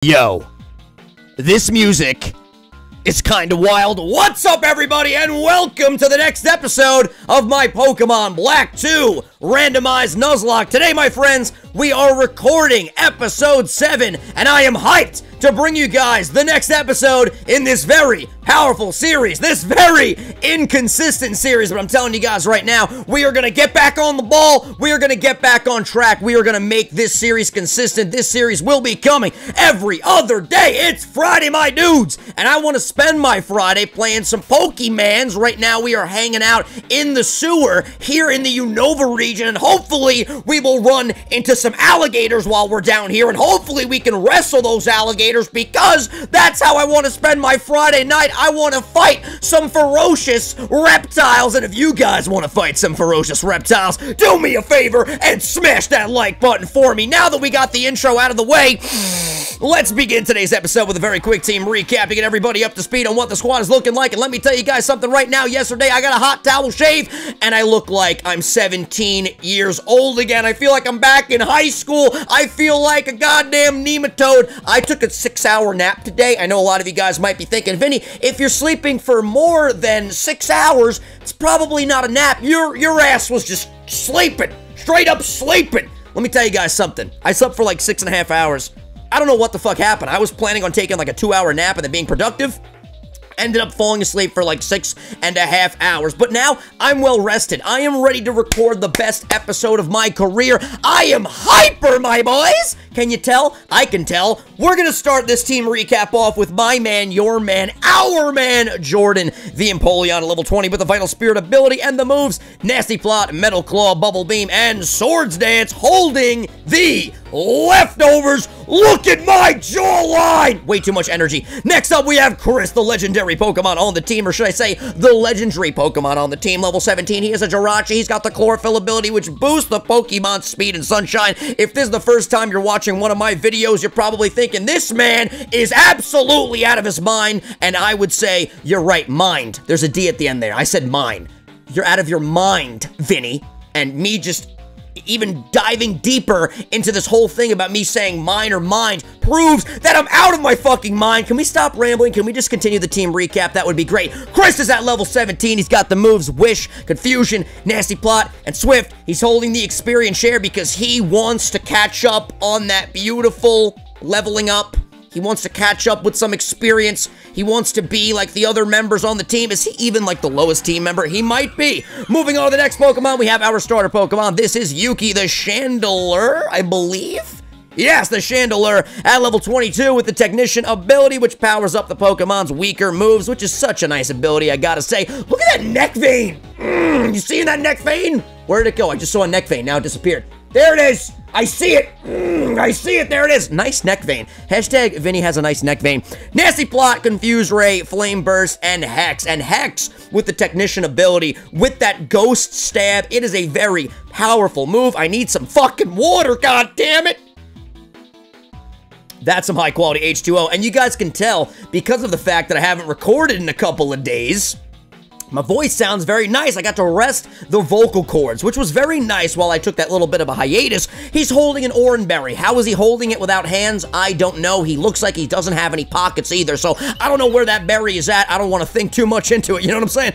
Yo, this music is kinda wild. What's up, everybody, and welcome to the next episode of my Pokemon Black 2 Randomized Nuzlocke. Today, my friends, we are recording episode 7, and I am hyped to bring you guys the next episode in this very powerful series, this very inconsistent series. But I'm telling you guys right now, we are going to get back on the ball. We are going to get back on track. We are going to make this series consistent. This series will be coming every other day. It's Friday, my dudes, and I want to spend my Friday playing some Pokemans. Right now, we are hanging out in the sewer here in the Unova region, and hopefully, we will run into some alligators while we're down here, and hopefully, we can wrestle those alligators, because that's how I want to spend my Friday night. I want to fight some ferocious reptiles, and if you guys want to fight some ferocious reptiles, do me a favor and smash that like button for me. Now that we got the intro out of the way, let's begin today's episode with a very quick team recap to get everybody up to speed on what the squad is looking like. And let me tell you guys something right now. Yesterday, I got a hot towel shave, and I look like I'm 17 years old again. I feel like I'm back in high school. I feel like a goddamn nematode. I took a 6-hour nap today. I know a lot of you guys might be thinking, Vinny, if you're sleeping for more than 6 hours, it's probably not a nap. Your ass was just sleeping. Straight up sleeping. Let me tell you guys something. I slept for like 6.5 hours. I don't know what the fuck happened. I was planning on taking like a 2-hour nap and then being productive. Ended up falling asleep for like 6.5 hours. But now, I'm well rested. I am ready to record the best episode of my career. I am hyper, my boys! Can you tell? I can tell. We're gonna start this team recap off with my man, your man, our man, Jordan, the Empoleon, level 20 with the Vital Spirit ability and the moves Nasty Plot, Metal Claw, Bubble Beam, and Swords Dance, holding the leftovers. Look at my jawline! Way too much energy. Next up, we have Chris, the legendary Pokemon on the team, or should I say, the legendary Pokemon on the team. Level 17, he is a Jirachi. He's got the Chlorophyll ability, which boosts the Pokemon's speed and sunshine. If this is the first time you're watching one of my videos, you're probably thinking, this man is absolutely out of his mind, and I would say, you're right, mind. There's a D at the end there. I said mind. You're out of your mind, Vinny, and me just even diving deeper into this whole thing about me saying mine or mind proves that I'm out of my fucking mind. Can we stop rambling? Can we just continue the team recap? That would be great. Chris is at level 17. He's got the moves Wish, Confusion, Nasty Plot, and Swift. He's holding the experience share because he wants to catch up on that beautiful leveling up. He wants to catch up with some experience. He wants to be like the other members on the team. Is he even like the lowest team member? He might be. Moving on to the next Pokemon, we have our starter Pokemon. This is Yuki the Chandelure, I believe. Yes, the Chandelure at level 22 with the Technician ability, which powers up the Pokemon's weaker moves, which is such a nice ability, I gotta say. Look at that neck vein. You seeing that neck vein? Where did it go? I just saw a neck vein. Now it disappeared. There it is. I see it. I see it. There it is. Nice neck vein. Hashtag Vinny has a nice neck vein. Nasty Plot, Confuse Ray, Flame Burst, and Hex. And Hex with the Technician ability with that Ghost Stab. It is a very powerful move. I need some fucking water. God damn it. That's some high quality H2O. And you guys can tell because of the fact that I haven't recorded in a couple of days. My voice sounds very nice. I got to rest the vocal cords, which was very nice while I took that little bit of a hiatus. He's holding an Oranberry. How is he holding it without hands? I don't know. He looks like he doesn't have any pockets either, so I don't know where that berry is at. I don't want to think too much into it. You know what I'm saying?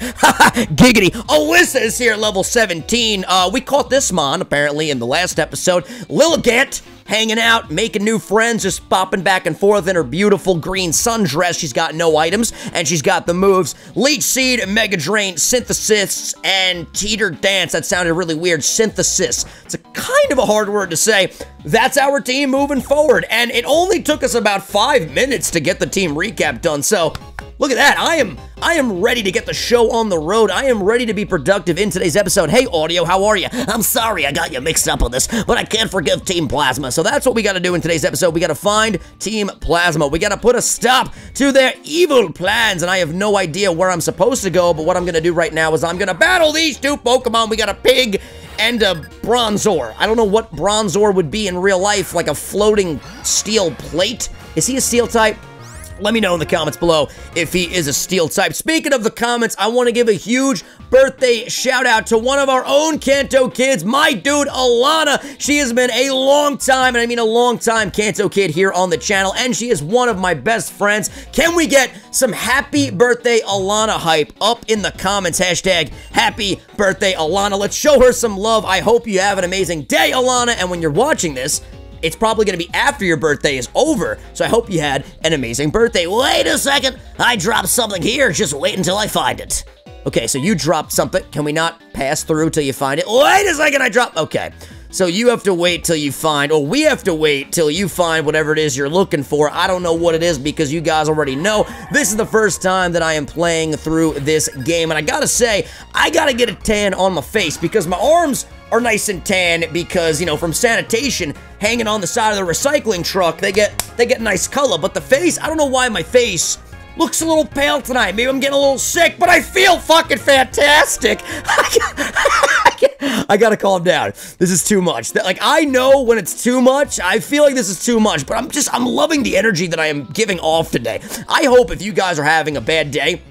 Giggity. Alyssa is here at level 17. We caught this Mon, apparently, in the last episode. Lilligant. Hanging out, making new friends, just popping back and forth in her beautiful green sundress. She's got no items, and she's got the moves Leech Seed, Mega Drain, Synthesis, and Teeter Dance. That sounded really weird. Synthesis. It's a kind of a hard word to say. That's our team moving forward, and it only took us about 5 minutes to get the team recap done, so look at that. I am ready to get the show on the road. I am ready to be productive in today's episode. Hey, audio, how are you? I'm sorry I got you mixed up on this, but I can't forgive Team Plasma. So that's what we got to do in today's episode. We got to find Team Plasma. We got to put a stop to their evil plans, and I have no idea where I'm supposed to go, but what I'm going to do right now is I'm going to battle these two Pokemon. We got a pig and a Bronzor. I don't know what Bronzor would be in real life, like a floating steel plate. Is he a steel type? Let me know in the comments below if he is a steel type. Speaking of the comments, I want to give a huge birthday shout out to one of our own Kanto kids, my dude Alana. She has been a long time, and I mean a long time, Kanto kid here on the channel, and she is one of my best friends. Can we get some happy birthday Alana hype up in the comments? Hashtag happy birthday Alana. Let's show her some love. I hope you have an amazing day, Alana, and when you're watching this, it's probably going to be after your birthday is over, so I hope you had an amazing birthday. Wait a second, I dropped something here, just wait until I find it. Okay, so you dropped something. Can we not pass through till you find it? Wait a second, I dropped, okay. So you have to wait till you find, or we have to wait till you find whatever it is you're looking for. I don't know what it is because you guys already know. This is the first time that I am playing through this game, and I gotta say, I gotta get a tan on my face because my arms are nice and tan because, you know, from sanitation hanging on the side of the recycling truck, they get nice color. But the face, I don't know why my face looks a little pale tonight. Maybe I'm getting a little sick, but I feel fucking fantastic. I gotta calm down. This is too much. Like, I know when it's too much. I feel like this is too much, but I'm loving the energy that I am giving off today. I hope if you guys are having a bad day,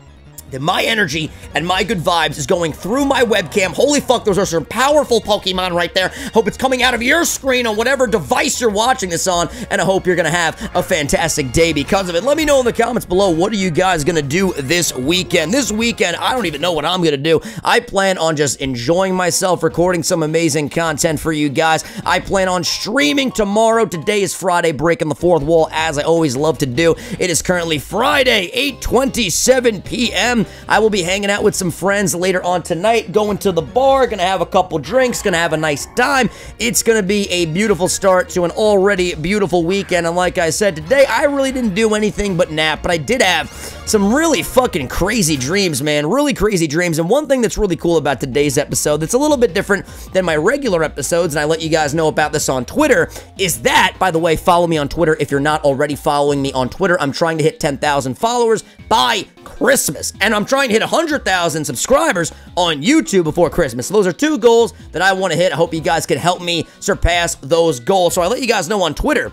that my energy and my good vibes is going through my webcam. Holy fuck, those are some powerful Pokemon right there. Hope it's coming out of your screen on whatever device you're watching this on, and I hope you're gonna have a fantastic day because of it. Let me know in the comments below, what are you guys gonna do this weekend? This weekend, I don't even know what I'm gonna do. I plan on just enjoying myself, recording some amazing content for you guys. I plan on streaming tomorrow. Today is Friday, breaking the fourth wall, as I always love to do. It is currently Friday, 8:27 p.m. I will be hanging out with some friends later on tonight, going to the bar, gonna have a couple drinks, gonna have a nice time. It's gonna be a beautiful start to an already beautiful weekend, and like I said, today I really didn't do anything but nap, but I did have some really fucking crazy dreams, man. Really crazy dreams, and one thing that's really cool about today's episode that's a little bit different than my regular episodes, and I let you guys know about this on Twitter, is that, by the way, follow me on Twitter if you're not already following me on Twitter. I'm trying to hit 10,000 followers by Christmas, and I'm trying to hit 100,000 subscribers on YouTube before Christmas. So those are two goals that I want to hit. I hope you guys can help me surpass those goals. So I let you guys know on Twitter,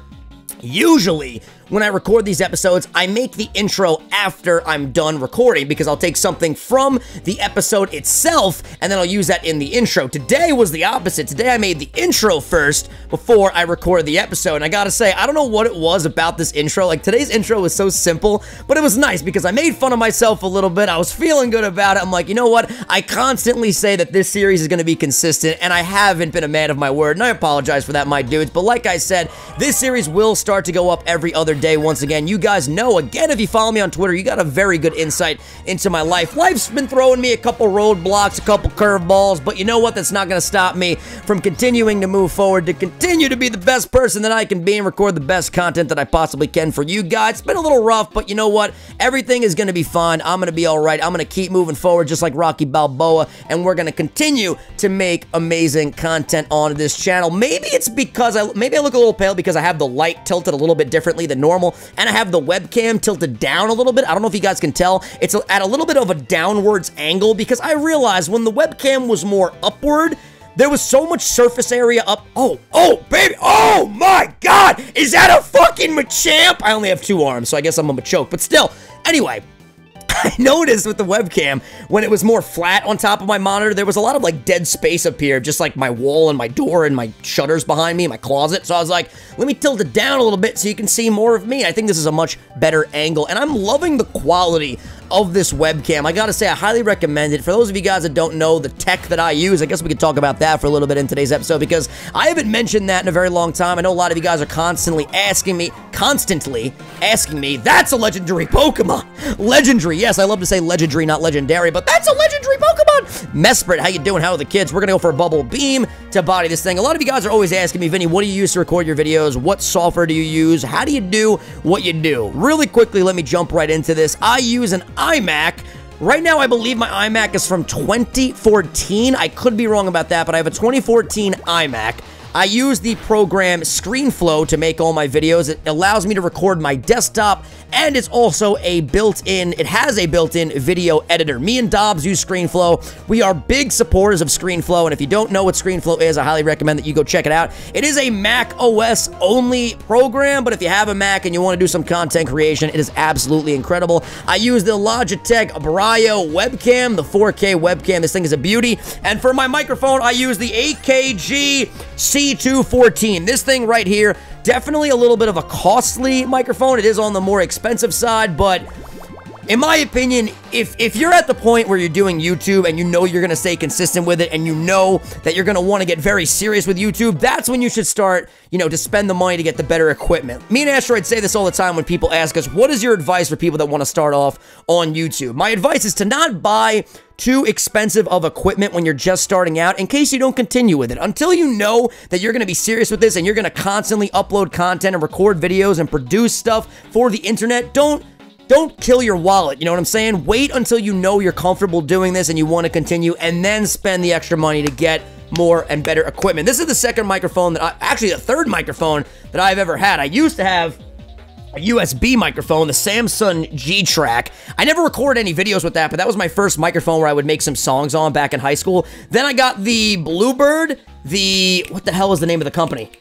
usually when I record these episodes, I make the intro after I'm done recording because I'll take something from the episode itself and then I'll use that in the intro. Today was the opposite. Today I made the intro first before I recorded the episode, and I gotta say, I don't know what it was about this intro. Like, today's intro was so simple, but it was nice because I made fun of myself a little bit. I was feeling good about it. I'm like, you know what? I constantly say that this series is gonna be consistent, and I haven't been a man of my word, and I apologize for that, my dudes. But like I said, this series will start to go up every other day. Once again, you guys know, again, if you follow me on Twitter, you got a very good insight into my life. Life's been throwing me a couple roadblocks, a couple curveballs, but you know what? That's not going to stop me from continuing to move forward, to continue to be the best person that I can be and record the best content that I possibly can for you guys. It's been a little rough, but you know what? Everything is going to be fine. I'm going to be all right. I'm going to keep moving forward just like Rocky Balboa, and we're going to continue to make amazing content on this channel. Maybe it's because maybe I look a little pale because I have the light tilted a little bit differently than normal, and I have the webcam tilted down a little bit. I don't know if you guys can tell. It's at a little bit of a downwards angle because I realized when the webcam was more upward, there was so much surface area up. Oh, baby. Oh, my God. Is that a fucking Machamp? I only have 2 arms, so I guess I'm a Machoke, but still. Anyway, I noticed with the webcam, when it was more flat on top of my monitor, there was a lot of, like, dead space up here, just like my wall and my door and my shutters behind me, my closet. So I was like, let me tilt it down a little bit so you can see more of me. I think this is a much better angle, and I'm loving the quality of this webcam. I gotta say, I highly recommend it. For those of you guys that don't know the tech that I use, I guess we could talk about that for a little bit in today's episode because I haven't mentioned that in a very long time. I know a lot of you guys are constantly asking me, that's a legendary Pokemon. Legendary, yes, I love to say legendary, not legendary, but that's a legendary Pokemon. Mesprit, how you doing? How are the kids? We're gonna go for a Bubble Beam to body this thing. A lot of you guys are always asking me, Vinny, what do you use to record your videos? What software do you use? How do you do what you do? Really quickly, let me jump right into this. I use an iMac. Right now, I believe my iMac is from 2014. I could be wrong about that, but I have a 2014 iMac. I use the program ScreenFlow to make all my videos. It allows me to record my desktop, and it's also a built-in, it has a built-in video editor. Me and Dobbs use ScreenFlow. We are big supporters of ScreenFlow, and if you don't know what ScreenFlow is, I highly recommend that you go check it out. It is a Mac OS only program, but if you have a Mac and you want to do some content creation, it is absolutely incredible. I use the Logitech Brio webcam, the 4K webcam. This thing is a beauty. And for my microphone, I use the AKG C214. This thing right here, definitely a little bit of a costly microphone. It is on the more expensive side, but in my opinion, if you're at the point where you're doing YouTube and you know you're going to stay consistent with it and you know that you're going to want to get very serious with YouTube, that's when you should start, you know, to spend the money to get the better equipment. Me and Asteroid say this all the time when people ask us, what is your advice for people that want to start off on YouTube? My advice is to not buy too expensive of equipment when you're just starting out in case you don't continue with it. Until you know that you're going to be serious with this and you're going to constantly upload content and record videos and produce stuff for the internet, don't kill your wallet, you know what I'm saying? Wait until you know you're comfortable doing this and you want to continue, and then spend the extra money to get more and better equipment. This is the second microphone that actually the third microphone that I've ever had. I used to have a USB microphone, the Samsung G-Track. I never recorded any videos with that, but that was my first microphone where I would make some songs on back in high school. Then I got the Bluebird, what the hell was the name of the company?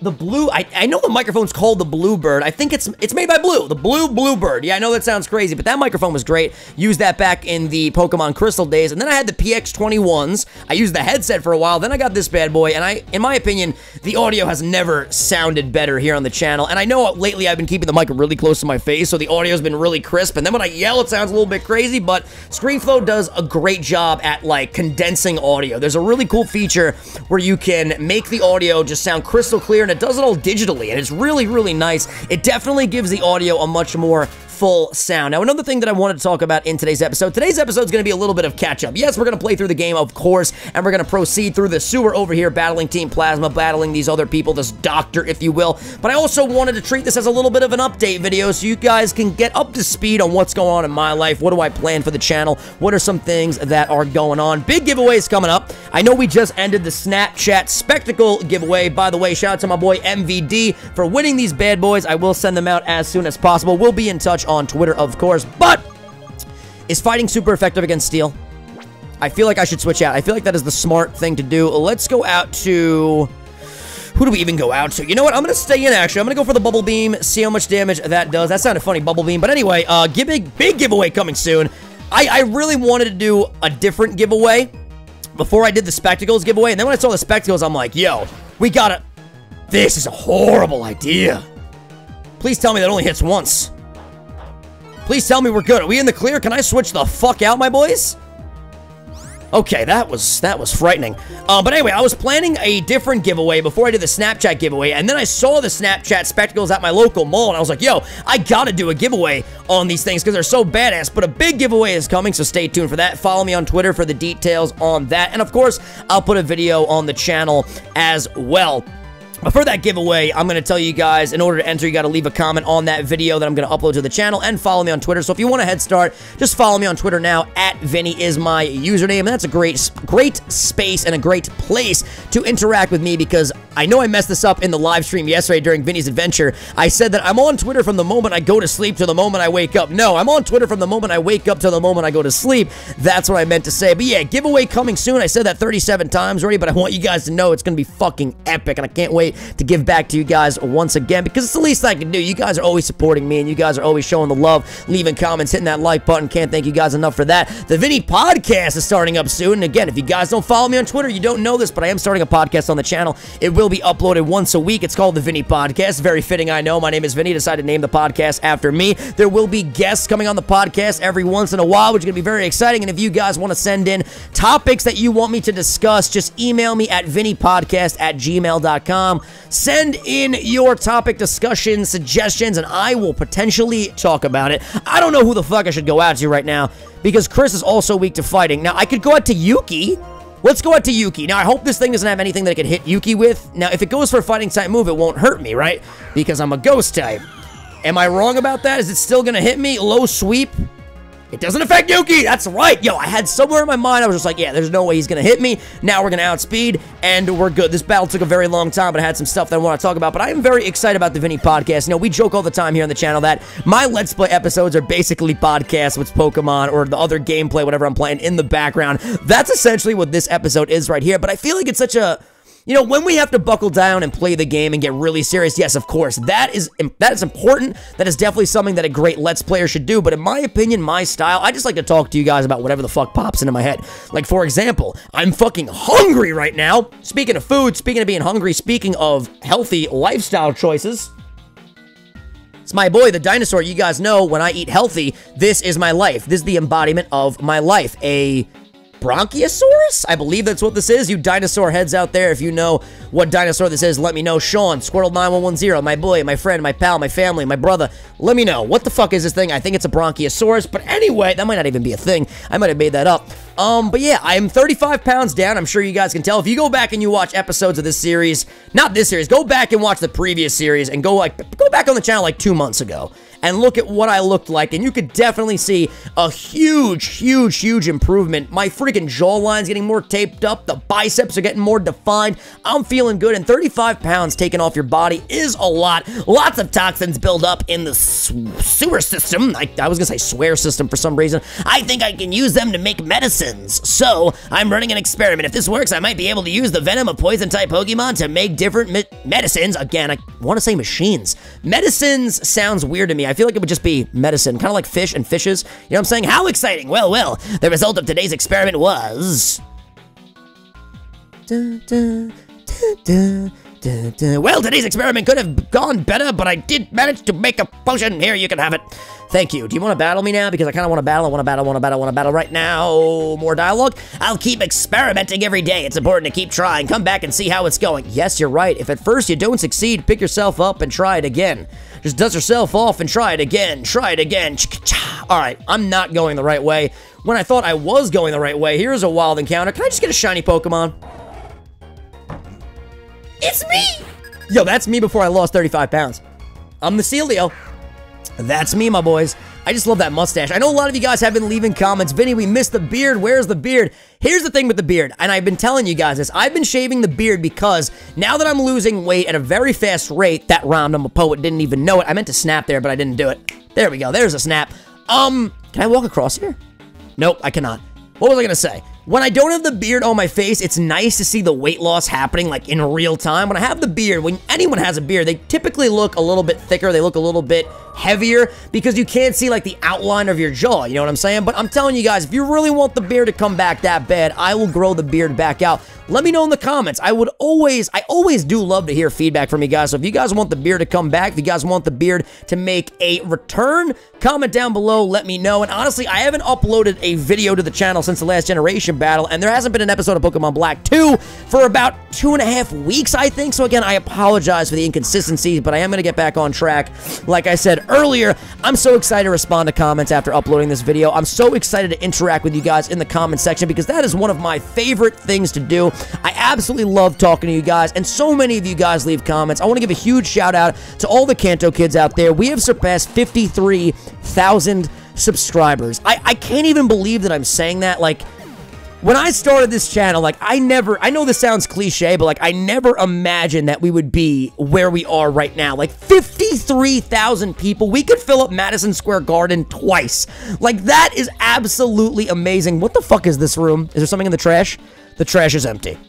The Blue, I know the microphone's called the Bluebird. I think it's made by Blue, the Bluebird. Yeah, I know that sounds crazy, but that microphone was great. Used that back in the Pokemon Crystal days, and then I had the PX21s. I used the headset for a while, then I got this bad boy, and in my opinion, the audio has never sounded better here on the channel, and I know lately I've been keeping the mic really close to my face, so the audio's been really crisp, and then when I yell, it sounds a little bit crazy, but ScreenFlow does a great job at, like, condensing audio. There's a really cool feature where you can make the audio just sound crystal clear, and it does it all digitally, and it's really, really nice. It definitely gives the audio a much more full sound. Now, another thing that I wanted to talk about in today's episode is going to be a little bit of catch-up. Yes, we're going to play through the game, of course, and we're going to proceed through the sewer over here, battling Team Plasma, battling these other people, this doctor, if you will. But I also wanted to treat this as a little bit of an update video so you guys can get up to speed on what's going on in my life. What do I plan for the channel? What are some things that are going on? Big giveaways coming up. I know we just ended the Snapchat Spectacle giveaway. By the way, shout out to my boy MVD for winning these bad boys. I will send them out as soon as possible. We'll be in touch on Twitter, of course. But is fighting super effective against steel? I feel like I should switch out. I feel like that is the smart thing to do. Let's go out to... Who do we even go out to? You know what? I'm going to stay in, actually. I'm going to go for the Bubble Beam, see how much damage that does. That sounded funny, Bubble Beam. But anyway, big giveaway coming soon. I really wanted to do a different giveaway before I did the Spectacles giveaway. And then when I saw the Spectacles, I'm like, yo, we gotta... This is a horrible idea. Please tell me that only hits once. Please tell me we're good. Are we in the clear? Can I switch the fuck out, my boys? Okay, that was frightening. But anyway, I was planning a different giveaway before I did the Snapchat giveaway, and then I saw the Snapchat Spectacles at my local mall, and I was like, yo, I gotta do a giveaway on these things because they're so badass. But a big giveaway is coming, so stay tuned for that. Follow me on Twitter for the details on that. And of course, I'll put a video on the channel as well. But for that giveaway, I'm going to tell you guys, in order to enter, you got to leave a comment on that video that I'm going to upload to the channel and follow me on Twitter. So if you want a head start, just follow me on Twitter now. @Vinny is my username. And that's a great space and a great place to interact with me because I know I messed this up in the live stream yesterday during Vinny's Adventure. I said that I'm on Twitter from the moment I go to sleep to the moment I wake up. No, I'm on Twitter from the moment I wake up to the moment I go to sleep. That's what I meant to say. But yeah, giveaway coming soon. I said that 37 times already, but I want you guys to know it's going to be fucking epic, and I can't wait to give back to you guys once again because it's the least I can do. You guys are always supporting me, and you guys are always showing the love, leaving comments, hitting that like button. Can't thank you guys enough for that. The Vinny Podcast is starting up soon, and again, if you guys don't follow me on Twitter, you don't know this, but I am starting a podcast on the channel. It will be uploaded once a week. It's called the Vinny Podcast. Very fitting, I know. My name is Vinny. Decided to name the podcast after me. There will be guests coming on the podcast every once in a while, which is going to be very exciting, and if you guys want to send in topics that you want me to discuss, just email me at vinnypodcast@gmail.com. Send in your topic discussion suggestions, and I will potentially talk about it. I don't know who the fuck I should go out to right now, because Chris is also weak to fighting. Now, I could go out to Yuki. Let's go out to Yuki. Now, I hope this thing doesn't have anything that I can hit Yuki with. Now, if it goes for a fighting type move, it won't hurt me, right? Because I'm a ghost type. Am I wrong about that? Is it still going to hit me? Low sweep? It doesn't affect Yuki. That's right. Yo, I had somewhere in my mind, I was just like, yeah, there's no way he's going to hit me. Now we're going to outspeed, and we're good. This battle took a very long time, but I had some stuff that I want to talk about. But I am very excited about the Vinny podcast. You know, we joke all the time here on the channel that my Let's Play episodes are basically podcasts with Pokemon or the other gameplay, whatever I'm playing, in the background. That's essentially what this episode is right here. But I feel like it's such a... You know, when we have to buckle down and play the game and get really serious, yes, of course, that is important. That is definitely something that a great Let's Player should do. But in my opinion, my style, I just like to talk to you guys about whatever the fuck pops into my head. Like, for example, I'm fucking hungry right now. Speaking of food, speaking of being hungry, speaking of healthy lifestyle choices, it's my boy, the dinosaur. You guys know when I eat healthy, this is my life. This is the embodiment of my life. A Bronchiosaurus? I believe that's what this is. You dinosaur heads out there, if you know what dinosaur this is, let me know. Sean, Squirtle9110, my boy, my friend, my pal, my family, my brother, let me know. What the fuck is this thing? I think it's a Bronchiosaurus, but anyway, that might not even be a thing. I might have made that up. But yeah, I'm 35 pounds down. I'm sure you guys can tell. If you go back and you watch episodes of this series, not this series, go back and watch the previous series and go back on the channel like 2 months ago and look at what I looked like, and you could definitely see a huge improvement. My freaking jawline's getting more taped up. The biceps are getting more defined. I'm feeling good, and 35 pounds taken off your body is a lot. Lots of toxins build up in the sewer system. I was gonna say swear system for some reason. I think I can use them to make medicines. So, I'm running an experiment. If this works, I might be able to use the venom of poison-type Pokemon to make different medicines. Again, I want to say machines. Medicines sounds weird to me. I feel like it would just be medicine, kind of like fish and fishes. You know what I'm saying? How exciting! Well, the result of today's experiment was... Well, today's experiment could have gone better, but I did manage to make a potion. Here, you can have it. Thank you. Do you want to battle me now? Because I kind of want to battle. I want to battle right now. More dialogue? I'll keep experimenting every day. It's important to keep trying. Come back and see how it's going. Yes, you're right. If at first you don't succeed, pick yourself up and try it again. Just dust yourself off and try it again. Try it again. Alright, I'm not going the right way. When I thought I was going the right way, here's a wild encounter. Can I just get a shiny Pokemon? It's me! Yo, that's me before I lost 35 pounds. I'm the Celio. That's me, my boys. I just love that mustache. I know a lot of you guys have been leaving comments. Vinny, we missed the beard. Where's the beard? Here's the thing with the beard, and I've been telling you guys this. I've been shaving the beard because now that I'm losing weight at a very fast rate, that rhymed, I'm a poet, didn't even know it. I meant to snap there, but I didn't do it. There we go. There's a snap. Can I walk across here? Nope, I cannot. What was I gonna say? When I don't have the beard on my face, it's nice to see the weight loss happening, like, in real time. When I have the beard, when anyone has a beard, they typically look a little bit thicker, they look a little bit heavier, because you can't see, like, the outline of your jaw, you know what I'm saying? But I'm telling you guys, if you really want the beard to come back that bad, I will grow the beard back out. Let me know in the comments. I always do love to hear feedback from you guys, so if you guys want the beard to come back, if you guys want the beard to make a return, comment down below, let me know. And honestly, I haven't uploaded a video to the channel since the last generation battle, and there hasn't been an episode of Pokemon Black 2 for about 2.5 weeks, I think. So again, I apologize for the inconsistencies, but I am going to get back on track. Like I said earlier, I'm so excited to respond to comments after uploading this video. I'm so excited to interact with you guys in the comment section because that is one of my favorite things to do. I absolutely love talking to you guys, and so many of you guys leave comments. I want to give a huge shout out to all the Kanto kids out there. We have surpassed 53,000 subscribers. I can't even believe that I'm saying that. Like, when I started this channel, like, I know this sounds cliche, but, like, I never imagined that we would be where we are right now. Like, 53,000 people. We could fill up Madison Square Garden twice. Like, that is absolutely amazing. What the fuck is this room? Is there something in the trash? The trash is empty.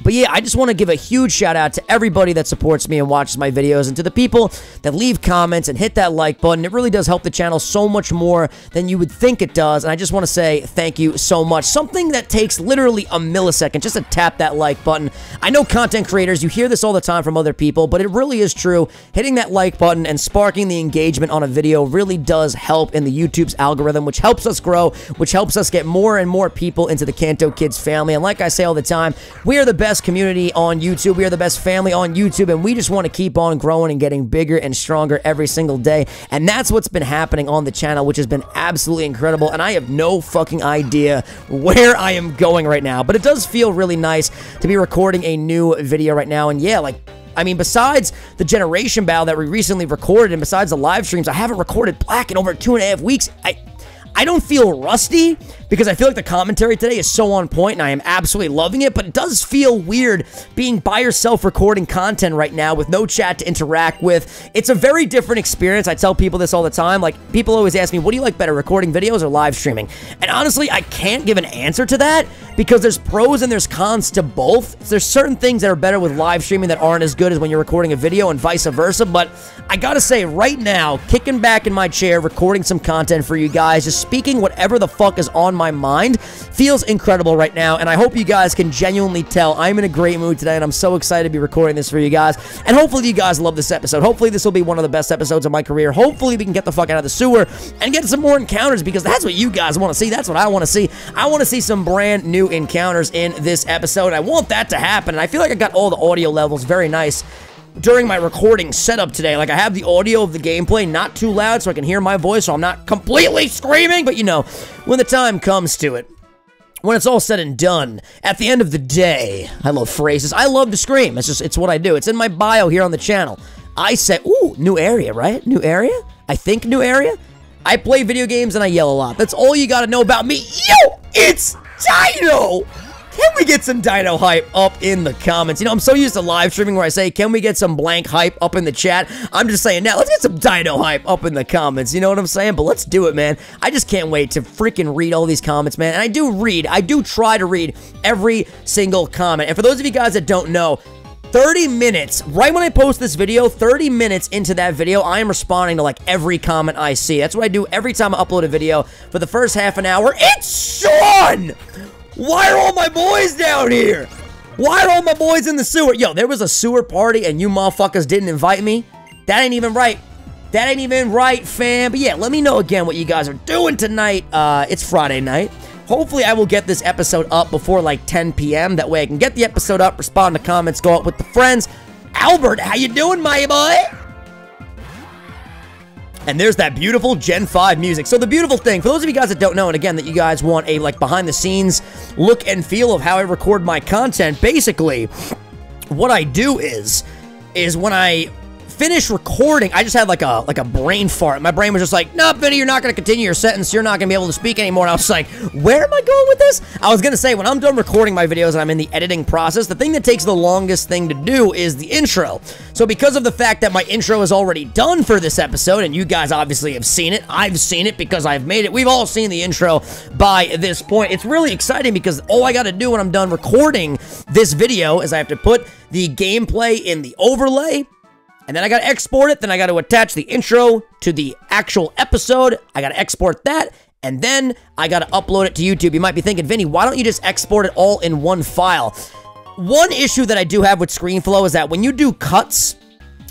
But yeah, I just want to give a huge shout out to everybody that supports me and watches my videos, and to the people that leave comments and hit that like button. It really does help the channel so much more than you would think it does, and I just want to say thank you so much. Something that takes literally a millisecond just to tap that like button. I know content creators, you hear this all the time from other people, but it really is true. Hitting that like button and sparking the engagement on a video really does help in the YouTube's algorithm, which helps us grow, which helps us get more and more people into the Kanto Kids family. And like I say all the time, we are the best community on YouTube. We are the best family on YouTube, and we just want to keep on growing and getting bigger and stronger every single day. And that's what's been happening on the channel, which has been absolutely incredible. And I have no fucking idea where I am going right now, but it does feel really nice to be recording a new video right now. And yeah, like, I mean, besides the generation battle that we recently recorded, and besides the live streams, I haven't recorded Black in over 2.5 weeks. I don't feel rusty because I feel like the commentary today is so on point and I am absolutely loving it, but it does feel weird being by yourself recording content right now with no chat to interact with. It's a very different experience. I tell people this all the time. Like, people always ask me, what do you like better, recording videos or live streaming? And honestly, I can't give an answer to that because there's pros and there's cons to both. There's certain things that are better with live streaming that aren't as good as when you're recording a video and vice versa, but I gotta say, right now, kicking back in my chair, recording some content for you guys, just speaking whatever the fuck is on my mind, feels incredible right now, and I hope you guys can genuinely tell I'm in a great mood today, and I'm so excited to be recording this for you guys, and hopefully you guys love this episode. Hopefully this will be one of the best episodes of my career. Hopefully we can get the fuck out of the sewer and get some more encounters, because that's what you guys want to see. That's what I want to see. I want to see some brand new encounters in this episode. I want that to happen, and I feel like I got all the audio levels very nice during my recording setup today. Like, I have the audio of the gameplay not too loud so I can hear my voice, so I'm not completely screaming, but you know, when the time comes to it, when it's all said and done, at the end of the day, I love phrases. I love to scream. It's what I do. It's in my bio here on the channel. I say, ooh, new area, right? New area? I think new area? I play video games and I yell a lot. That's all you gotta know about me. Yo, it's Dino! Can we get some Dino hype up in the comments? You know, I'm so used to live streaming where I say, can we get some blank hype up in the chat? I'm just saying now, let's get some Dino hype up in the comments. You know what I'm saying? But let's do it, man. I just can't wait to freaking read all these comments, man. And I do try to read every single comment. And for those of you guys that don't know, 30 minutes, right when I post this video, 30 minutes into that video, I am responding to like every comment I see. That's what I do every time I upload a video. For the first half an hour, it's Sean! Why are all my boys down here? Why are all my boys in the sewer? Yo, there was a sewer party and you motherfuckers didn't invite me? That ain't even right. That ain't even right, fam. But yeah, let me know again what you guys are doing tonight. It's Friday night. Hopefully, I will get this episode up before like 10 p.m. That way I can get the episode up, respond to comments, go out with the friends. Albert, how you doing, my boy? And there's that beautiful Gen 5 music. So the beautiful thing, for those of you guys that don't know, and again, that you guys want a like behind-the-scenes look and feel of how I record my content, basically, what I do is when I finish recording, I just had like a brain fart. My brain was just like, no, Vinny, you're not going to continue your sentence. You're not going to be able to speak anymore. And I was like, where am I going with this? I was going to say, when I'm done recording my videos and I'm in the editing process, the thing that takes the longest thing to do is the intro. So because of the fact that my intro is already done for this episode, and you guys obviously have seen it, I've seen it because I've made it. We've all seen the intro by this point. It's really exciting because all I got to do when I'm done recording this video is I have to put the gameplay in the overlay, and then I gotta export it, then I gotta attach the intro to the actual episode, I gotta export that, and then I gotta upload it to YouTube. You might be thinking, Vinny, why don't you just export it all in one file? One issue that I do have with ScreenFlow is that when you do cuts,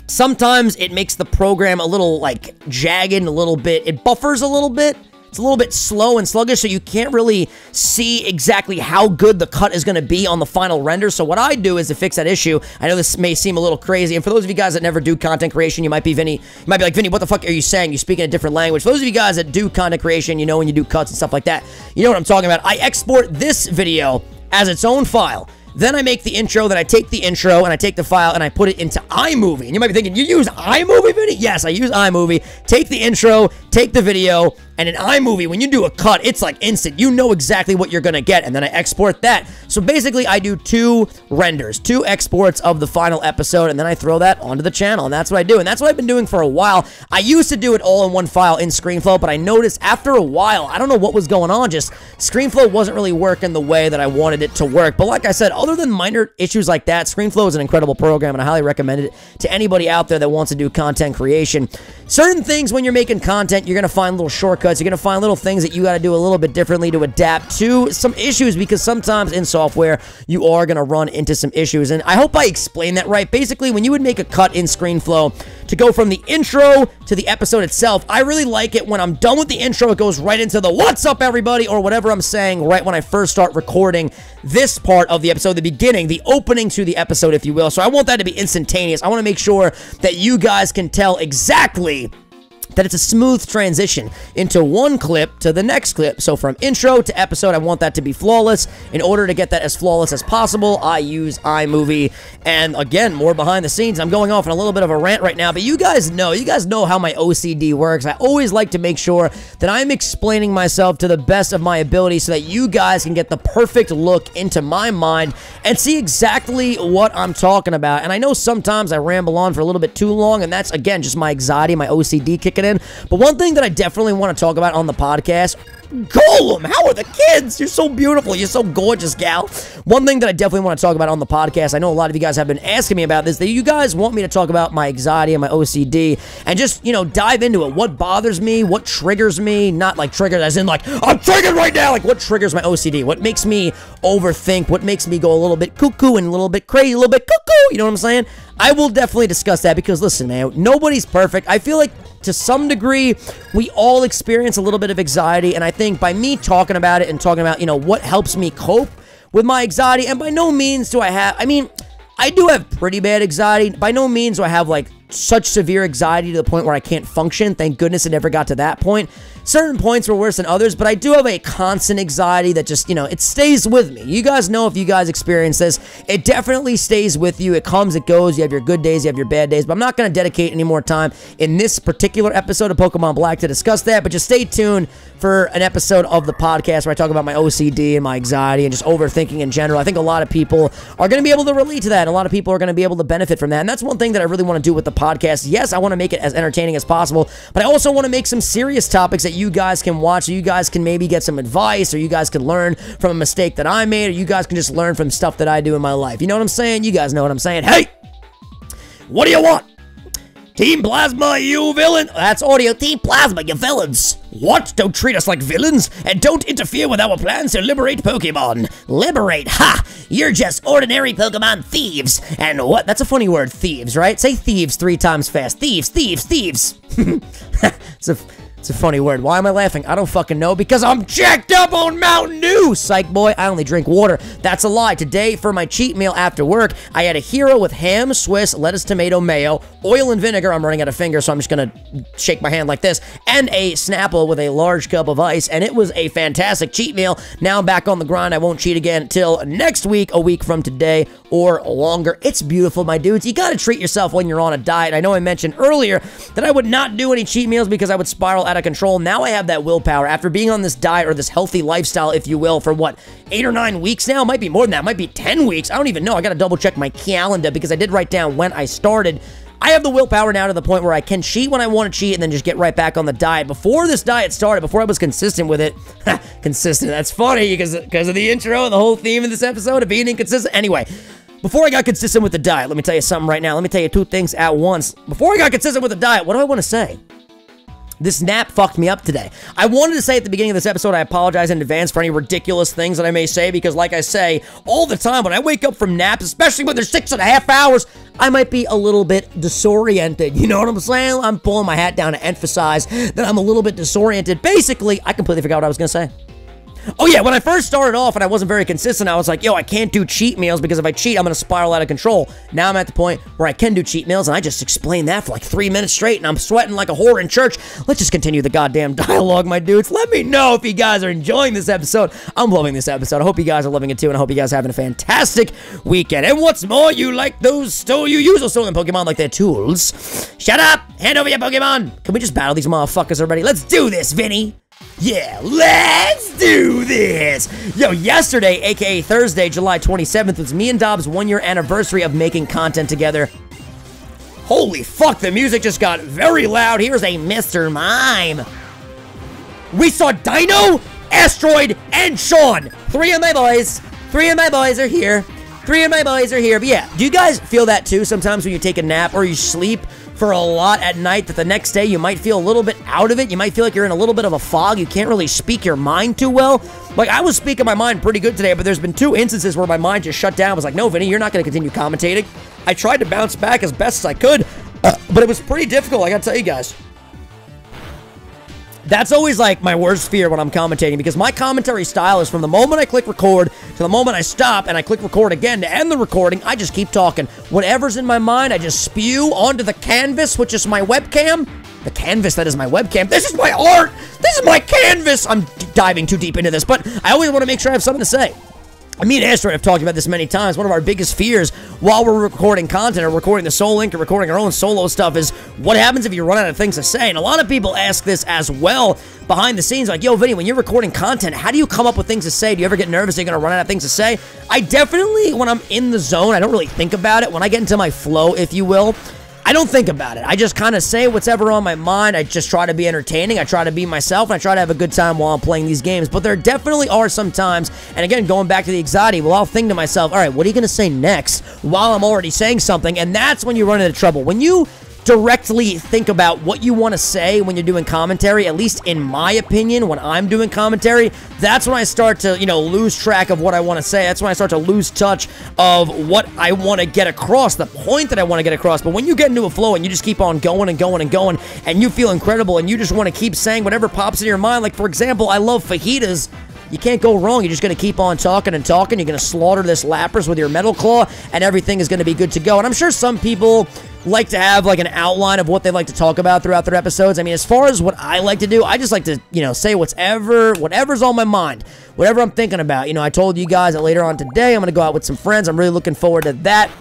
sometimes it makes the program a little, like, jagged, a little bit, it buffers a little bit. It's a little bit slow and sluggish, so you can't really see exactly how good the cut is going to be on the final render. So what I do is to fix that issue. I know this may seem a little crazy, and for those of you guys that never do content creation, you might be like, Vinny, what the fuck are you saying? You speak in a different language. For those of you guys that do content creation, you know, when you do cuts and stuff like that, you know what I'm talking about. I export this video as its own file. Then I make the intro, then I take the intro, and I take the file, and I put it into iMovie. And you might be thinking, you use iMovie, Vinny? Yes, I use iMovie. Take the intro, take the video, and in iMovie, when you do a cut, it's like instant. You know exactly what you're going to get, and then I export that. So basically, I do 2 renders, 2 exports of the final episode, and then I throw that onto the channel, and that's what I do. And that's what I've been doing for a while. I used to do it all in one file in ScreenFlow, but I noticed after a while, I don't know what was going on, just ScreenFlow wasn't really working the way that I wanted it to work. But like I said, other than minor issues like that, ScreenFlow is an incredible program, and I highly recommend it to anybody out there that wants to do content creation. Certain things when you're making content, you're going to find little shortcuts. You're going to find little things that you got to do a little bit differently to adapt to some issues, because sometimes in software, you are going to run into some issues. And I hope I explained that right. Basically, when you would make a cut in ScreenFlow to go from the intro to the episode itself, I really like it when I'm done with the intro, it goes right into the what's up, everybody, or whatever I'm saying right when I first start recording this part of the episode, the beginning, the opening to the episode, if you will. So I want that to be instantaneous. I want to make sure that you guys can tell exactly that it's a smooth transition into one clip to the next clip. So from intro to episode, I want that to be flawless. In order to get that as flawless as possible, I use iMovie. And again, more behind the scenes. I'm going off on a little bit of a rant right now, but you guys know how my OCD works. I always like to make sure that I'm explaining myself to the best of my ability so that you guys can get the perfect look into my mind and see exactly what I'm talking about. And I know sometimes I ramble on for a little bit too long, and that's, again, just my anxiety, my OCD kicking in. But one thing that I definitely want to talk about on the podcast, Golem, how are the kids? You're so beautiful. You're so gorgeous, gal. One thing that I definitely want to talk about on the podcast, I know a lot of you guys have been asking me about this, that you guys want me to talk about my anxiety and my OCD and just, you know, dive into it. What bothers me? What triggers me? Not like triggered as in like, I'm triggered right now. Like, what triggers my OCD? What makes me overthink? What makes me go a little bit cuckoo and a little bit crazy, a little bit cuckoo? You know what I'm saying? I will definitely discuss that because, listen, man, nobody's perfect. I feel like to some degree, we all experience a little bit of anxiety, and I think by me talking about it and talking about, you know, what helps me cope with my anxiety, and by no means do I have, I mean, I do have pretty bad anxiety. By no means do I have, like, such severe anxiety to the point where I can't function. Thank goodness it never got to that point. Certain points were worse than others, but I do have a constant anxiety that just, you know, it stays with me. You guys know if you guys experience this, it definitely stays with you. It comes, it goes. You have your good days, you have your bad days, but I'm not going to dedicate any more time in this particular episode of Pokemon Black to discuss that, but just stay tuned for an episode of the podcast where I talk about my OCD and my anxiety and just overthinking in general. I think a lot of people are going to be able to relate to that, and a lot of people are going to be able to benefit from that, and that's one thing that I really want to do with the podcast. Yes, I want to make it as entertaining as possible, but I also want to make some serious topics that you guys can watch, so you guys can maybe get some advice, or you guys can learn from a mistake that I made, or you guys can just learn from stuff that I do in my life. You know what I'm saying? You guys know what I'm saying. Hey! What do you want? Team Plasma, you villain! That's audio. Team Plasma, you villains! What? Don't treat us like villains, and don't interfere with our plans to liberate Pokemon. Liberate? Ha! You're just ordinary Pokemon thieves. And what? That's a funny word, thieves, right? Say thieves 3 times fast. Thieves, thieves, thieves. It's a funny word. Why am I laughing? I don't fucking know. Because I'm jacked up on Mountain Dew! Psych boy, I only drink water. That's a lie. Today, for my cheat meal after work, I had a hero with ham, Swiss, lettuce, tomato, mayo, oil, and vinegar. I'm running out of fingers, so I'm just gonna shake my hand like this. And a Snapple with a large cup of ice. And it was a fantastic cheat meal. Now I'm back on the grind. I won't cheat again until next week, a week from today, or longer. It's beautiful, my dudes. You gotta treat yourself when you're on a diet. I know I mentioned earlier that I would not do any cheat meals because I would spiral out of control. Now I have that willpower after being on this diet or this healthy lifestyle, if you will, for what, 8 or 9 weeks now? It might be more than that. It might be 10 weeks. I don't even know. I gotta double check my calendar because I did write down when I started. I have the willpower now to the point where I can cheat when I want to cheat and then just get right back on the diet. Before this diet started, before I was consistent with it, consistent, that's funny because of the intro and the whole theme of this episode of being inconsistent. Anyway, before I got consistent with the diet, let me tell you something right now. Let me tell you 2 things at once. Before I got consistent with the diet, what do I want to say? This nap fucked me up today. I wanted to say at the beginning of this episode, I apologize in advance for any ridiculous things that I may say, because like I say, all the time when I wake up from naps, especially when they're 6.5 hours, I might be a little bit disoriented. You know what I'm saying? I'm pulling my hat down to emphasize that I'm a little bit disoriented. Basically, I completely forgot what I was going to say. Oh yeah, when I first started off and I wasn't very consistent, I was like, yo, I can't do cheat meals because if I cheat, I'm going to spiral out of control. Now I'm at the point where I can do cheat meals, and I just explained that for like 3 minutes straight, and I'm sweating like a whore in church. Let's just continue the goddamn dialogue, my dudes. Let me know if you guys are enjoying this episode. I'm loving this episode. I hope you guys are loving it too, and I hope you guys are having a fantastic weekend. And what's more, you like those you use those stolen Pokemon like they're tools. Shut up! Hand over your Pokemon! Can we just battle these motherfuckers already? Let's do this, Vinny! Yeah, let's do this! Yo, yesterday, aka Thursday, July 27th, was me and Dobbs' 1-year anniversary of making content together. Holy fuck, the music just got very loud. Here's a Mr. Mime. We saw Dino, Asteroid, and Sean. 3 of my boys. 3 of my boys are here. 3 of my boys are here. But yeah, do you guys feel that too sometimes when you take a nap or you sleep for a lot at night, that the next day you might feel a little bit out of it? You might feel like you're in a little bit of a fog. You can't really speak your mind too well. Like, I was speaking my mind pretty good today, but there's been 2 instances where my mind just shut down. I was like, no, Vinny, you're not going to continue commentating. I tried to bounce back as best as I could, but it was pretty difficult, I got to tell you guys. That's always, like, my worst fear when I'm commentating, because my commentary style is from the moment I click record to the moment I stop and I click record again to end the recording, I just keep talking. Whatever's in my mind, I just spew onto the canvas, which is my webcam, the canvas that is my webcam. This is my art. This is my canvas. I'm diving too deep into this, but I always want to make sure I have something to say. Me and Asteroid have talked about this many times. One of our biggest fears while we're recording content or recording the Soul Link or recording our own solo stuff is what happens if you run out of things to say. And a lot of people ask this as well behind the scenes. Like, yo, Vinny, when you're recording content, how do you come up with things to say? Do you ever get nervous that you're going to run out of things to say? I definitely, when I'm in the zone, I don't really think about it. When I get into my flow, if you will, I don't think about it. I just kind of say what's ever on my mind. I just try to be entertaining. I try to be myself, and I try to have a good time while I'm playing these games. But there definitely are some times, and again, going back to the anxiety, well, I'll think to myself, all right, what are you going to say next while I'm already saying something? And that's when you run into trouble. When you directly think about what you want to say when you're doing commentary, at least in my opinion, when I'm doing commentary, that's when I start to, lose track of what I want to say. That's when I start to lose touch of what I want to get across, the point that I want to get across. But when you get into a flow and you just keep on going and going and going, and you feel incredible, and you just want to keep saying whatever pops in your mind, like, for example, I love fajitas. You can't go wrong. You're just going to keep on talking and talking. You're going to slaughter this Lapras with your Metal Claw, and everything is going to be good to go. And I'm sure some people like to have like an outline of what they like to talk about throughout their episodes. I mean, as far as what I like to do, I just like to, say whatever's on my mind, whatever I'm thinking about. I told you guys that later on today, I'm going to go out with some friends. I'm really looking forward to that.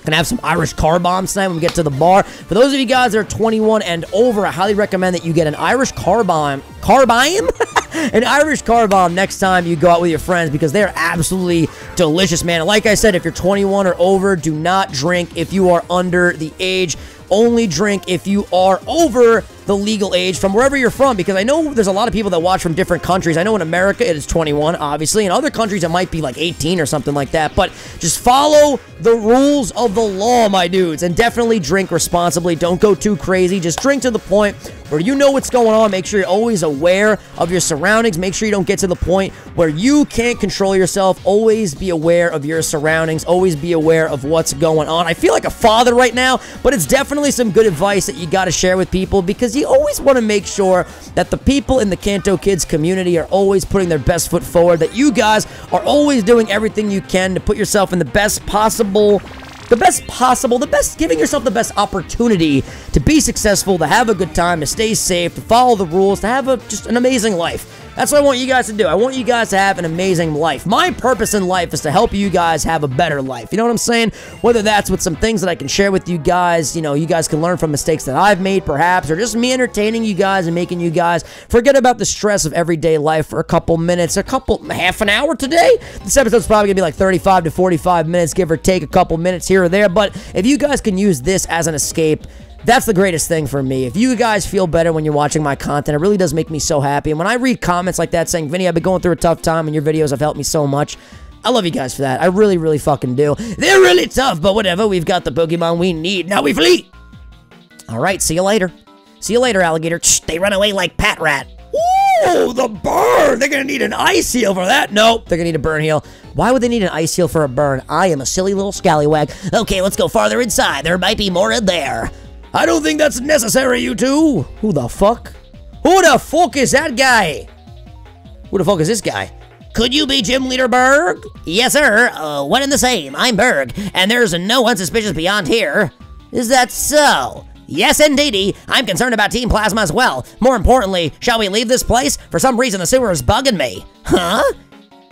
Gonna have some Irish car bombs tonight when we get to the bar. For those of you guys that are 21 and over, I highly recommend that you get an Irish car bomb, an Irish car bomb next time you go out with your friends, because they're absolutely delicious, man. And like I said, if you're 21 or over, do not drink if you are under the age. Only drink if you are over the legal age from wherever you're from, because I know there's a lot of people that watch from different countries. I know in America it is 21, obviously. In other countries it might be like 18 or something like that, but just follow the rules of the law, my dudes, and definitely drink responsibly. Don't go too crazy. Just drink to the point where you know what's going on. Make sure you're always aware of your surroundings. Make sure you don't get to the point where you can't control yourself. Always be aware of your surroundings. Always be aware of what's going on. I feel like a father right now, but it's definitely some good advice that you got to share with people, because you always want to make sure that the people in the Kanto Kids community are always putting their best foot forward, that you guys are always doing everything you can to put yourself in the best, giving yourself the best opportunity to be successful, to have a good time, to stay safe, to follow the rules, to have just an amazing life. That's what I want you guys to do. I want you guys to have an amazing life. My purpose in life is to help you guys have a better life. You know what I'm saying? Whether that's with some things that I can share with you guys, you guys can learn from mistakes that I've made, perhaps, or just me entertaining you guys and making you guys forget about the stress of everyday life for a couple minutes, half an hour today. This episode's probably gonna be like 35 to 45 minutes, give or take a couple minutes here or there, but if you guys can use this as an escape, that's the greatest thing for me. If you guys feel better when you're watching my content, it really does make me so happy. And when I read comments like that saying, Vinny, I've been going through a tough time and your videos have helped me so much, I love you guys for that. I really, really fucking do. They're really tough, but whatever. We've got the Pokemon we need. Now we flee. All right, see you later. See you later, alligator. Shh, they run away like Pat Rat. Ooh, the burn. They're going to need an ice heal for that. Nope, they're going to need a burn heal. Why would they need an ice heal for a burn? I am a silly little scallywag. Okay, let's go farther inside. There might be more in there. I don't think that's necessary, you two. Who the fuck? Who the fuck is that guy? Who the fuck is this guy? Could you be Gym Leader Berg? Yes, sir. One and the same. I'm Berg, and there's no unsuspicious beyond here. Is that so? Yes, indeedy. I'm concerned about Team Plasma as well. More importantly, shall we leave this place? For some reason, the sewer is bugging me. Huh?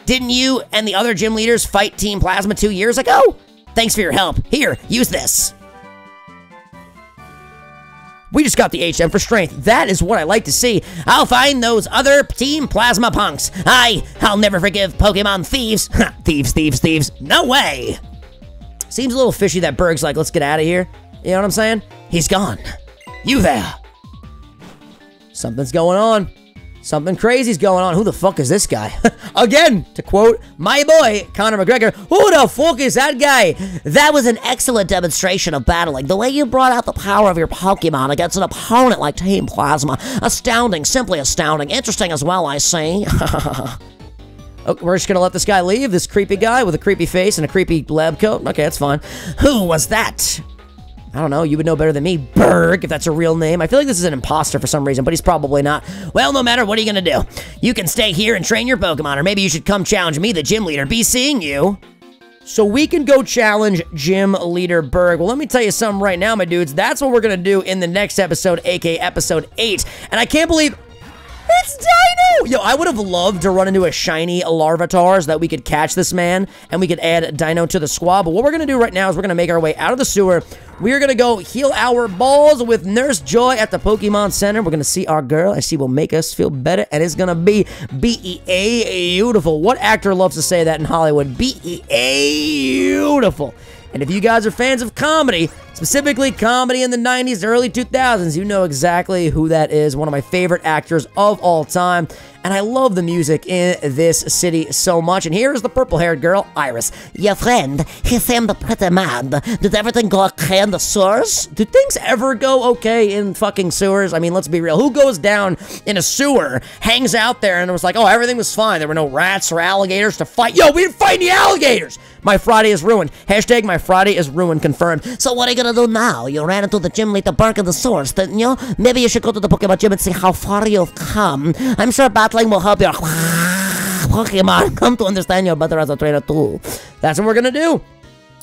Didn't you and the other gym leaders fight Team Plasma 2 years ago? Thanks for your help. Here, use this. We just got the HM for strength. That is what I like to see. I'll find those other Team Plasma punks. I'll never forgive Pokemon thieves. Thieves, thieves, thieves. No way. Seems a little fishy that Berg's like, let's get out of here. You know what I'm saying? He's gone. You there. Something's going on. Something crazy's going on. Who the fuck is this guy? Again, to quote my boy, Conor McGregor, who the fuck is that guy? That was an excellent demonstration of battling. The way you brought out the power of your Pokemon against an opponent like Team Plasma. Astounding, simply astounding. Interesting as well, I see. Oh, we're just gonna let this guy leave? This creepy guy with a creepy face and a creepy lab coat? Okay, that's fine. Who was that? I don't know, you would know better than me, Berg, if that's a real name. I feel like this is an imposter for some reason, but he's probably not. Well, no matter, what are you gonna do? You can stay here and train your Pokemon, or maybe you should come challenge me, the gym leader. Be seeing you. so we can go challenge Gym Leader Berg. Well, let me tell you something right now, my dudes. That's what we're going to do in the next episode, aka episode 8. And I can't believe it's Dino! Yo, I would have loved to run into a shiny Larvitar so that we could catch this man and we could add Dino to the squad. But what we're going to do right now is we're going to make our way out of the sewer. We're going to go heal our balls with Nurse Joy at the Pokemon Center. We're going to see our girl, and she will make us feel better, and it's going to be beautiful. What actor loves to say that in Hollywood? Beautiful. And if you guys are fans of comedy, specifically comedy in the 90s, early 2000s, you know exactly who that is. One of my favorite actors of all time. And I love the music in this city so much. And here is the purple-haired girl, Iris. Your friend, he seemed a pretty man. Did everything go okay in the sewers? Do things ever go okay in fucking sewers? I mean, let's be real. Who goes down in a sewer, hangs out there, and it was like, oh, everything was fine. There were no rats or alligators to fight. Yo, we didn't fight any alligators! My Friday is ruined. Hashtag my Friday is ruined confirmed. So what are you gonna do now? You ran into the gym leader Berg in the sewers, didn't you? Maybe you should go to the Pokemon gym and see how far you've come. I'm sure battling will help your Pokemon come to understand you better as a trainer too. That's what we're gonna do.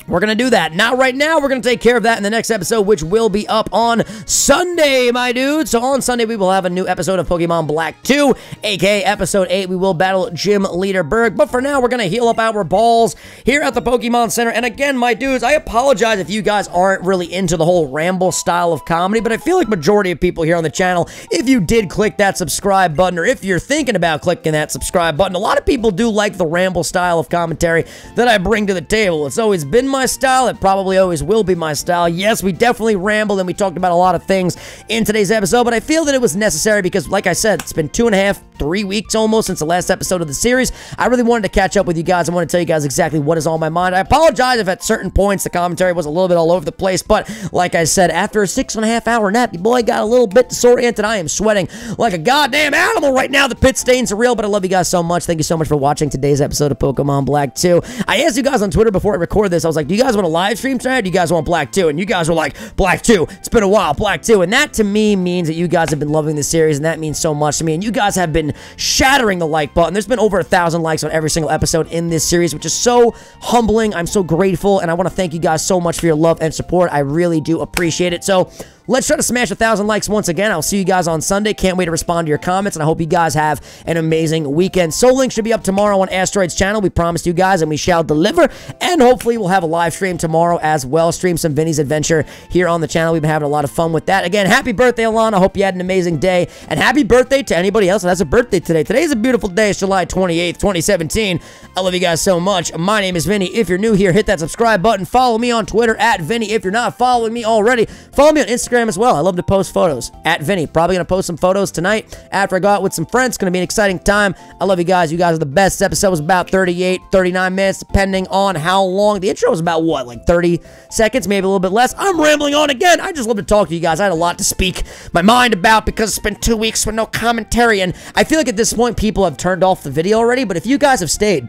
We're going to do that. Not right now. We're going to take care of that in the next episode, which will be up on Sunday, my dude. So on Sunday, we will have a new episode of Pokemon Black 2, aka Episode 8. We will battle Gym Leader Berg. But for now, we're going to heal up our balls here at the Pokemon Center. And again, my dudes, I apologize if you guys aren't really into the whole ramble style of comedy, but I feel like majority of people here on the channel, if you did click that subscribe button, or if you're thinking about clicking that subscribe button, a lot of people do like the ramble style of commentary that I bring to the table. It's always been my style. It probably always will be my style. Yes, we definitely rambled and we talked about a lot of things in today's episode, but I feel that it was necessary because, like I said, it's been 2.5, 3 weeks almost since the last episode of the series. I really wanted to catch up with you guys. I want to tell you guys exactly what is on my mind. I apologize if at certain points the commentary was a little bit all over the place, but like I said, after a 6.5 hour nap, your boy got a little bit disoriented. I am sweating like a goddamn animal right now. The pit stains are real, but I love you guys so much. Thank you so much for watching today's episode of Pokemon Black 2. I asked you guys on Twitter before I record this, I was like, do you guys want a live stream tonight? Do you guys want Black 2? And you guys were like, Black 2. It's been a while, Black 2. And that to me means that you guys have been loving the series, and that means so much to me. And you guys have been shattering the like button. There's been over 1,000 likes on every single episode in this series, which is so humbling. I'm so grateful, and I want to thank you guys so much for your love and support. I really do appreciate it. So let's try to smash 1,000 likes once again. I'll see you guys on Sunday. Can't wait to respond to your comments, and I hope you guys have an amazing weekend. Soul Link should be up tomorrow on Asteroid's channel. We promised you guys, and we shall deliver. And hopefully we'll have a live stream tomorrow as well. Stream some Vinny's Adventure here on the channel. We've been having a lot of fun with that. Again, happy birthday, Alana. I hope you had an amazing day. And happy birthday to anybody else that has a birthday today. Today's a beautiful day. It's July 28th, 2017. I love you guys so much. My name is Vinny. If you're new here, hit that subscribe button. Follow me on Twitter at Vinny. If you're not following me already, follow me on Instagram as well. I love to post photos at Vinny. Probably going to post some photos tonight after I go out with some friends. It's going to be an exciting time. I love you guys. You guys are the best. This episode was about 38, 39 minutes, depending on how long. The intro was about, what, like 30 seconds, maybe a little bit less. I'm rambling on again. I just love to talk to you guys. I had a lot to speak my mind about because it's been 2 weeks with no commentary, and I feel like at this point people have turned off the video already, but if you guys have stayed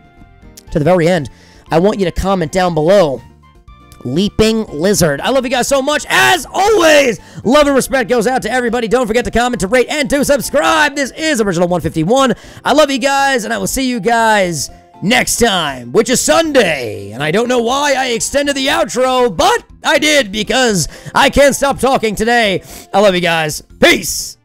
to the very end, I want you to comment down below, Leaping Lizard. I love you guys so much. As always, love and respect goes out to everybody. Don't forget to comment, to rate, and to subscribe. This is Original151. I love you guys, and I will see you guys next time, which is Sunday. And I don't know why I extended the outro, but I did because I can't stop talking today. I love you guys. Peace.